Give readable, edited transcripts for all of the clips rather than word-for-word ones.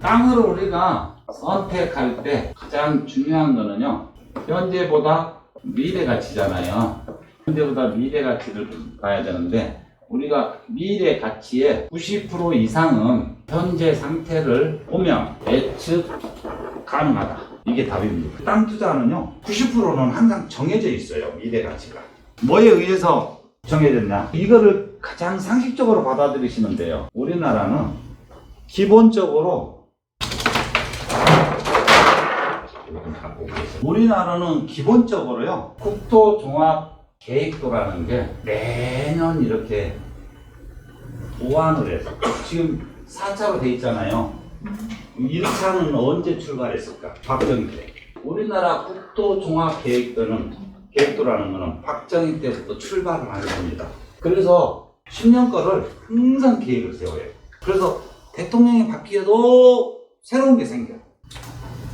땅을 우리가 선택할 때 가장 중요한 거는요, 현재보다 미래 가치잖아요. 현재보다 미래 가치를 봐야 되는데, 우리가 미래 가치의 90% 이상은 현재 상태를 보면 예측 가능하다. 이게 답입니다. 땅 투자는요, 90%는 항상 정해져 있어요. 미래 가치가. 뭐에 의해서 정해졌냐? 이거를 가장 상식적으로 받아들이시면 돼요. 우리나라는 기본적으로 국토종합계획도라는 게 매년 이렇게 보완을 해서 지금 4차로 돼 있잖아요. 1차는 언제 출발했을까? 박정희 때. 우리나라 국토종합계획도라는 거는 박정희 때부터 출발을 하는 겁니다. 그래서 10년 거를 항상 계획을 세워요. 그래서 대통령이 바뀌어도 새로운 게 생겨.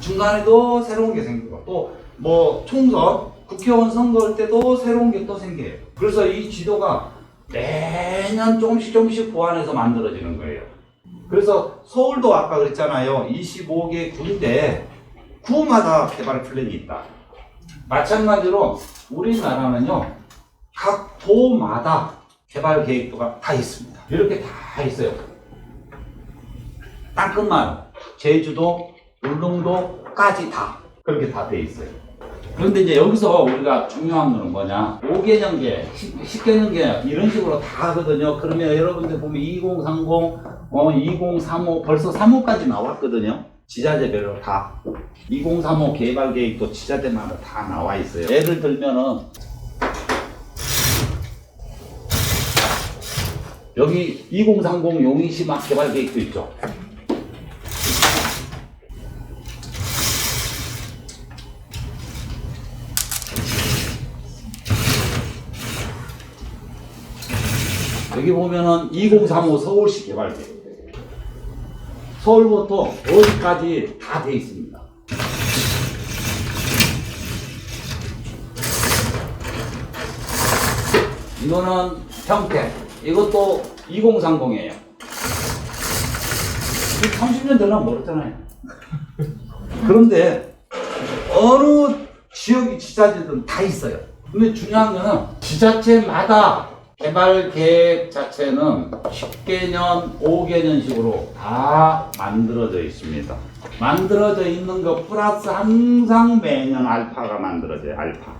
중간에도 새로운 게 생기고, 또 뭐 총선, 국회의원 선거할 때도 새로운 게 또 생겨요. 그래서 이 지도가 매년 조금씩 보완해서 만들어지는 거예요. 그래서 서울도 아까 그랬잖아요. 25개 구인데 구마다 개발 플랜이 있다. 마찬가지로 우리나라는요, 각 도마다 개발 계획도가 다 있습니다. 이렇게 다 있어요. 땅끝만 제주도, 울릉도까지 다 그렇게 다 돼 있어요. 그런데 이제 여기서 우리가 중요한 거는 뭐냐, 5개년계, 10개년계 이런 식으로 다 하거든요. 그러면 여러분들 보면 2030, 2035 벌써 35까지 나왔거든요. 지자체별로 다 2035 개발 계획도 지자체마다 다 나와 있어요. 예를 들면은 여기 2030 용인시 막 개발 계획도 있죠. 여기 보면은 2035 서울시 개발계획. 서울부터 어디까지 다 돼 있습니다. 이거는 평택. 이것도 2030이에요. 30년 전에 멀었잖아요. 그런데 어느 지역이 지자체든 다 있어요. 근데 중요한 거는 지자체마다 개발 계획 자체는 10개년, 5개년식으로 다 만들어져 있습니다. 만들어져 있는 거 플러스 항상 매년 알파가 만들어져요, 알파.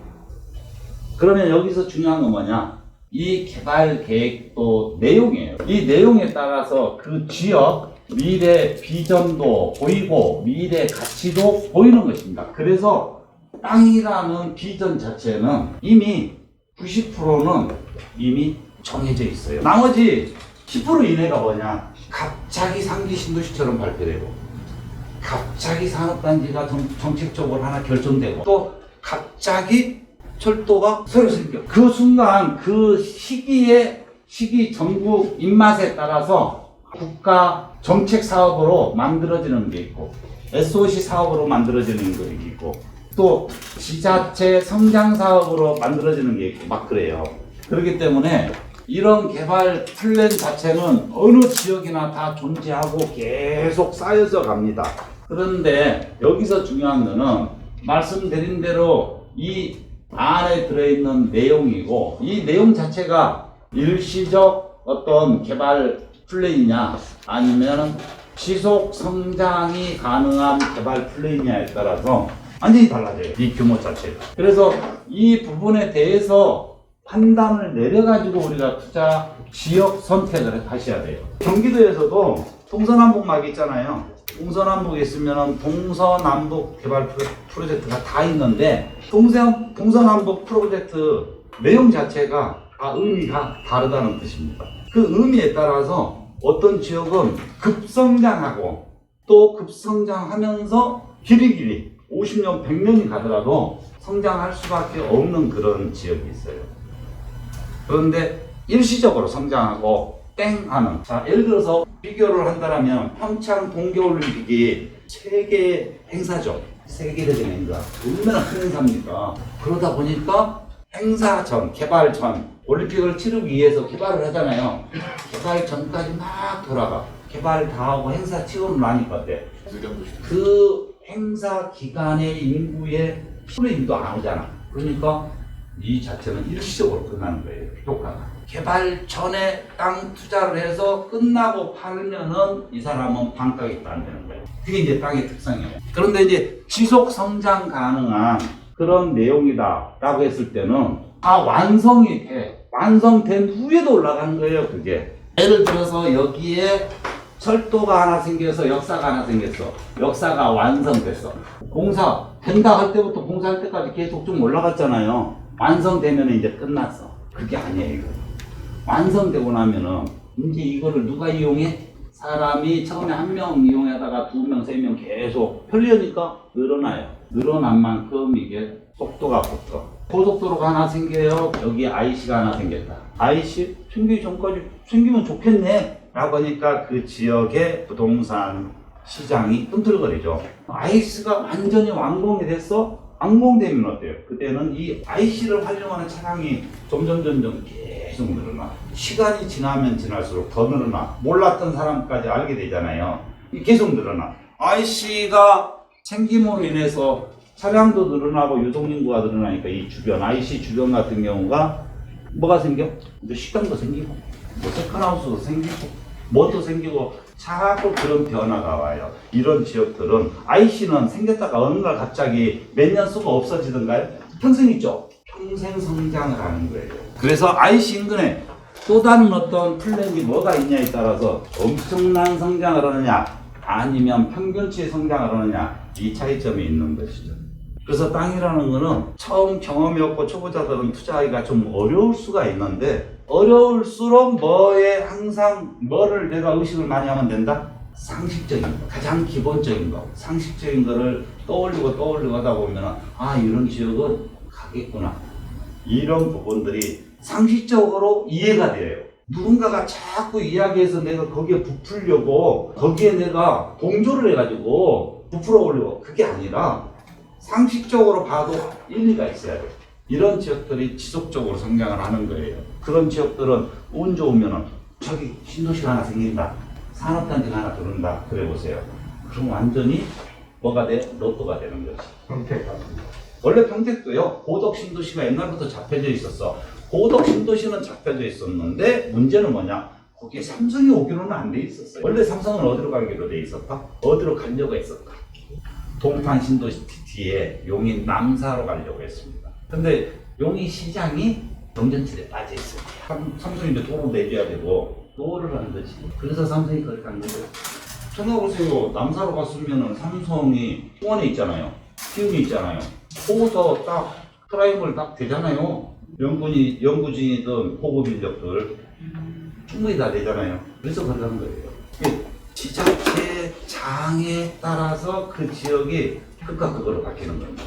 그러면 여기서 중요한 건 뭐냐? 이 개발 계획도 내용이에요. 이 내용에 따라서 그 지역 미래 비전도 보이고 미래 가치도 보이는 것입니다. 그래서 땅이라는 비전 자체는 이미 90%는 이미 정해져 있어요. 나머지 10% 이내가 뭐냐? 갑자기 상기 신도시처럼 발표되고, 갑자기 산업단지가 정책적으로 하나 결정되고, 또 갑자기 철도가 새로 생겨. 그 순간 그 시기 정부 입맛에 따라서 국가 정책 사업으로 만들어지는 게 있고, SOC 사업으로 만들어지는 게 있고, 또 지자체 성장 사업으로 만들어지는 게 있고 막 그래요. 그렇기 때문에 이런 개발 플랜 자체는 어느 지역이나 다 존재하고 계속 쌓여져 갑니다. 그런데 여기서 중요한 거는 말씀드린 대로 이 안에 들어있는 내용이고, 이 내용 자체가 일시적 어떤 개발 플랜이냐 아니면 지속 성장이 가능한 개발 플랜이냐에 따라서 완전히 달라져요, 이 규모 자체가. 그래서 이 부분에 대해서 판단을 내려가지고 우리가 투자 지역 선택을 하셔야 돼요. 경기도에서도 동서남북막 있잖아요. 동서남북에 있으면 동서남북 개발 프로젝트가 다 있는데, 동서남북 프로젝트 내용 자체가 다 의미가 다르다는 뜻입니다. 그 의미에 따라서 어떤 지역은 급성장하고 또 급성장하면서 길이길이 50년, 100년이 가더라도 성장할 수밖에 없는 그런 지역이 있어요. 그런데 일시적으로 성장하고 땡 하는, 자, 예를 들어서 비교를 한다면 평창 동계올림픽이 세계 행사죠. 세계적인 행사. 얼마나 큰 행사입니까? 그러다 보니까 행사 전, 개발 전 올림픽을 치르기 위해서 개발을 하잖아요. 개발 전까지 막 돌아가. 개발 다 하고 행사 치고는 나니까 어때? 그 행사 기간의 인구의 10분의 1도 안 오잖아. 그러니까 이 자체는 일시적으로 끝나는 거예요. 효과가. 개발 전에 땅 투자를 해서 끝나고 팔면은 이 사람은 반가격도 안 되는 거예요. 그게 이제 땅의 특성이에요. 그런데 이제 지속 성장 가능한 그런 내용이다라고 했을 때는 다 완성이 돼. 완성된 후에도 올라가는 거예요, 그게. 예를 들어서 여기에 철도가 하나 생겨서 역사가 하나 생겼어. 역사가 완성됐어. 공사 된다 할 때부터 공사할 때까지 계속 좀 올라갔잖아요. 완성되면 이제 끝났어. 그게 아니에요, 이거. 완성되고 나면은 이제 이거를 누가 이용해? 사람이 처음에 한 명 이용하다가 2명, 3명 계속 편리하니까 늘어나요. 늘어난 만큼 이게 속도가 붙어. 고속도로가 하나 생겨요. 여기 IC가 하나 생겼다. IC 생기기 전까지 생기면 좋겠네 라고 하니까 그 지역의 부동산 시장이 꿈틀거리죠. IC가 완전히 완공이 됐어? 완공되면 어때요? 그때는 이 IC를 활용하는 차량이 점점 계속 늘어나. 시간이 지나면 지날수록 더 늘어나. 몰랐던 사람까지 알게 되잖아요. 계속 늘어나. IC가 생김으로 인해서 차량도 늘어나고 유동인구가 늘어나니까 이 주변, IC 주변 같은 경우가 뭐가 생겨? 이제 식당도 생기고, 뭐 세컨하우스도 생기고, 뭐도 생기고, 자꾸 그런 변화가 와요. 이런 지역들은 IC는 생겼다가 어느 날 갑자기 몇 년 쓰고 없어지던가요? 평생 있죠? 평생 성장을 하는 거예요. 그래서 IC 인근에 또 다른 어떤 플랜이 뭐가 있냐에 따라서 엄청난 성장을 하느냐, 아니면 평균치 성장을 하느냐, 이 차이점이 있는 것이죠. 그래서 땅이라는 거는 처음 경험이 없고 초보자들은 투자하기가 좀 어려울 수가 있는데, 어려울수록 항상 뭐를 내가 의식을 많이 하면 된다? 상식적인 거, 가장 기본적인 거, 상식적인 거를 떠올리고 하다 보면 이런 지역은 가겠구나. 이런 부분들이 상식적으로 이해가 돼요. 누군가가 자꾸 이야기해서 내가 거기에 부풀려고, 거기에 내가 동조를 해가지고 부풀어 오려고, 그게 아니라 상식적으로 봐도 일리가 있어야 돼요. 이런 지역들이 지속적으로 성장을 하는 거예요. 그런 지역들은 운 좋으면은 저기 신도시가 하나 생긴다, 산업단지가 하나 들어온다, 그래 보세요. 그럼 완전히 뭐가 돼? 로또가 되는 거지. 평택 같습니다. 원래 평택도요, 고덕 신도시가 옛날부터 잡혀져 있었어. 고덕 신도시는 잡혀져 있었는데 문제는 뭐냐? 거기에 삼성이 오기로는 안 돼 있었어요. 원래 삼성은 어디로 가기로 돼 있었다? 어디로 가려고 했었다? 동탄 신도시 뒤에 용인 남사로 가려고 했습니다. 근데 용인 시장이 경전철에 빠져 있어요. 삼성이 이제 도로 내줘야 되고 도로를 한 거지. 그래서 삼성이 거기 간 거예요. 생각해보세요. 남사로 갔으면 삼성이 수원에 있잖아요. 기운이 있잖아요. 거기서 딱 프라임을 딱 되잖아요. 연구진이든 고급 인력들 충분히 다 되잖아요. 그래서 그러는 거예요. 지자체 장에 따라서 그 지역이 극과 극으로 바뀌는 겁니다.